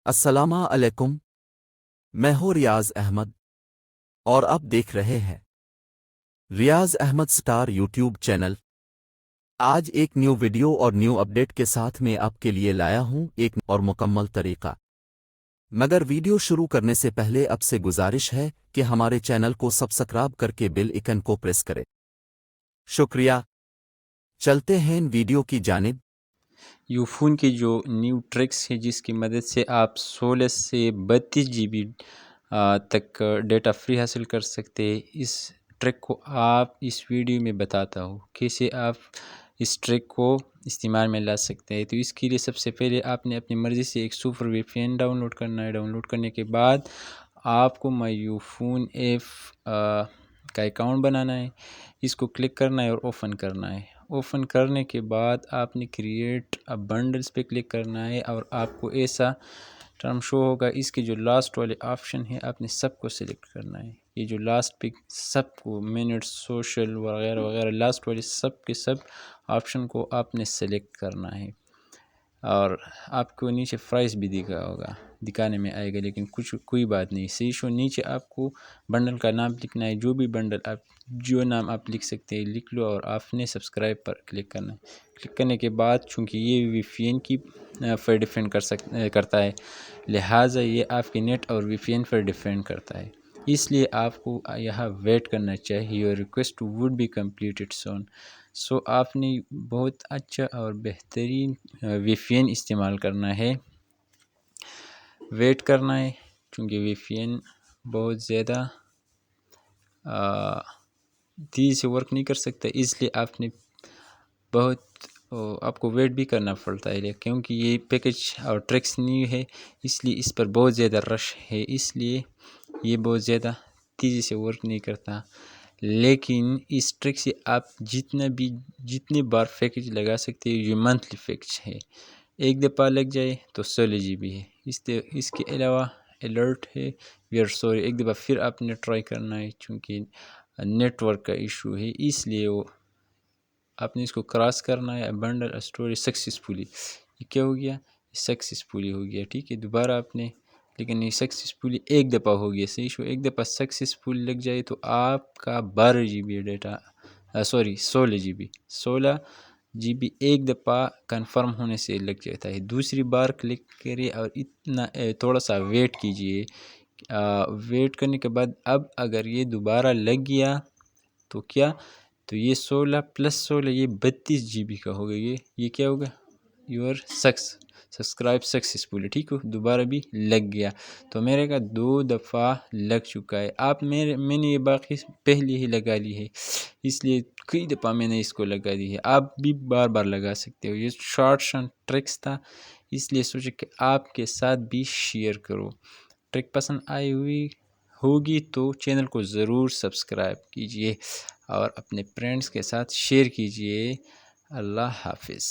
السلام علیکم، میں ہوں ریاض احمد اور آپ دیکھ رہے ہیں Riyaz Ahmad star YouTube channel. آج ایک نیو ویڈیو اور نیو اپڈیٹ کے ساتھ میں آپ کے لیے لایا ہوں ایک اور مکمل طریقہ۔ مگر ویڈیو شروع کرنے سے پہلے آپ سے گزارش ہے کہ ہمارے چینل کو سبسکرائب کر کے بیل آئکن کو پریس کریں۔ شکریہ۔ چلتے ہیں ویڈیو کی جانب۔ یوفون کی جو نیو ٹرکس ہے جس کی مدد سے آپ 16 سے 32 جی بی تک ڈیٹا فری حاصل کر سکتے ہیں، اس ٹرک کو آپ اس ویڈیو میں بتاتا ہوں کیسے آپ اس ٹرک کو استعمال میں لا سکتے ہیں۔ تو اس کے لیے سب سے پہلے آپ نے اپنی مرضی سے ایک سپر وی پی این ڈاؤن لوڈ کرنا ہے۔ ڈاؤن لوڈ کرنے کے بعد آپ کو مائی یوفون ایپ کا اکاؤنٹ بنانا ہے، اس کو کلک کرنا ہے اور اوپن کرنا ہے۔ اوپن کرنے کے بعد آپ نے کریٹ بنڈلز پہ کلک کرنا ہے اور آپ کو ایسا ٹرم شو ہوگا۔ اس کے جو لاسٹ والے آپشن ہے آپ نے سب کو سلیکٹ کرنا ہے۔ یہ جو لاسٹ پہ سب کو منٹس، سوشل وغیرہ وغیرہ لاسٹ والے سب کے سب آپشن کو آپ نے سلیکٹ کرنا ہے، اور آپ کو نیچے پرائس بھی دکھانے میں آئے گا، لیکن کوئی بات نہیں۔ سیشو نیچے آپ کو بنڈل کا نام لکھنا ہے، جو نام آپ لکھ سکتے ہیں لکھ لو، اور آپ نے سبسکرائب پر کلک کرنا ہے۔ کلک کرنے کے بعد چونکہ یہ وی پی این کی پر ڈیپینڈ کرتا ہے، لہٰذا یہ آپ کے نیٹ اور وی پی این پر ڈیپینڈ کرتا ہے، اس لیے آپ کو یہاں ویٹ کرنا چاہیے۔ Your request would be completed soon. So آپ نے بہت اچھا اور بہترین وی پی این استعمال کرنا ہے، ویٹ کرنا ہے، چونکہ وی پی این بہت زیادہ تیز سے ورک نہیں کر سکتا، اس لیے آپ کو ویٹ بھی کرنا پڑتا ہے، کیونکہ یہ پیکج اور ٹرکس نیو ہے، اس لیے اس پر بہت زیادہ رش ہے، اس لیے یہ بہت زیادہ تیزی سے ورک نہیں کرتا۔ لیکن اس ٹرک سے آپ جتنے بار پیکج لگا سکتے ہیں، یہ منتھلی پیکج ہے، ایک دفعہ لگ جائے تو 16 جی بی ہے۔ اس کے علاوہ الرٹ ہے، وی آر سوری، ایک دفعہ پھر آپ نے ٹرائی کرنا ہے، چونکہ نیٹ ورک کا ایشو ہے، اس لیے آپ نے اس کو کراس کرنا ہے۔ بنڈل اسٹوریج سکسیسفلی، یہ کیا ہو گیا؟ سکسیسفلی ہو گیا، ٹھیک ہے۔ دوبارہ آپ نے، لیکن یہ سکسیسفلی ایک دفعہ ہو گیا، صحیح شو، ایک دفعہ سکسیسفل لگ جائے تو آپ کا 12 G B data, 16 G B ایک دفعہ کنفرم ہونے سے لگ جاتا ہے۔ دوسری بار کلک کریں اور تھوڑا سا ویٹ کیجئے۔ ویٹ کرنے کے بعد اب اگر یہ دوبارہ لگ گیا تو کیا؟ تو یہ 16 پلس 16 یہ 32 جی بی کا ہوگا، یہ کیا ہوگا؟ یور سبسکرائب سکسیسفلی، ٹھیک ہو، دوبارہ بھی لگ گیا۔ تو میرے کا 2 دفعہ لگ چکا ہے۔ میں نے یہ باقی پہلے ہی لگا لی ہے، اس لیے کئی دفعہ میں نے اس کو لگا دی ہے، آپ بھی بار بار لگا سکتے ہو۔ یہ شارٹ ٹرکس تھا، اس لیے سوچے کہ آپ کے ساتھ بھی شیئر کرو۔ ٹرک پسند آئی ہوگی تو چینل کو ضرور سبسکرائب کیجئے اور اپنے فرینڈز کے ساتھ شیئر کیجئے۔ اللہ حافظ۔